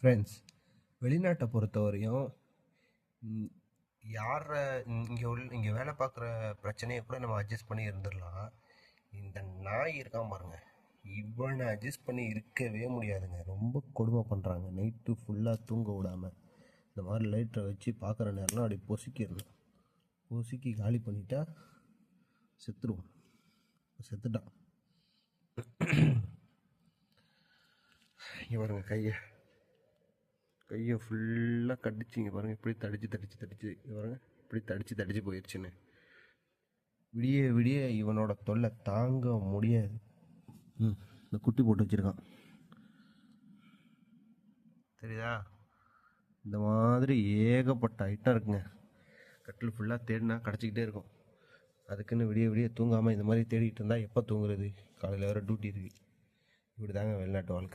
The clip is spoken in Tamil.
ஃப்ரெண்ட்ஸ், வெளிநாட்டை பொறுத்தவரையும் யாரை இங்கே வேலை பார்க்குற பிரச்சனையை கூட நம்ம அட்ஜஸ்ட் பண்ணி இருந்துடலாம். இந்த நாய் இருக்கான் பாருங்க, இவனை அட்ஜஸ்ட் பண்ணி இருக்கவே முடியாதுங்க. ரொம்ப கொடுமை பண்ணுறாங்க. நைட்டு ஃபுல்லாக தூங்க விடாமல் இந்த மாதிரி லைட்டரை வச்சு பார்க்குற நேரம்லாம் அப்படி பொசுக்கிடணும். பொசுக்கி காலி பண்ணிட்டா செத்துருவான். செத்துட்டான். இங்கே பாருங்க, கையை ஃபுல்லாக கடிச்சிங்க பாருங்கள். இப்படி தடிச்சு பாருங்கள், இப்படி தடிச்சு போயிடுச்சுன்னு. விடிய விடிய இவனோட தொல்லை தாங்க முடியாது. இந்த குட்டி போட்டு வச்சுருக்கான் தெரியுதா? இந்த மாதிரி ஏகப்பட்ட ஐட்டம் இருக்குங்க. கட்டில் ஃபுல்லாக தேடினா கிடச்சிக்கிட்டே இருக்கும். அதுக்குன்னு விடிய விடிய தூங்காமல் இந்த மாதிரி தேடிக்கிட்டு இருந்தால் எப்போ தூங்குறது? காலையில் வேறு டியூட்டி இருக்குது. இப்படி தாங்க வெளிநாட்டு வாழ்க்கை.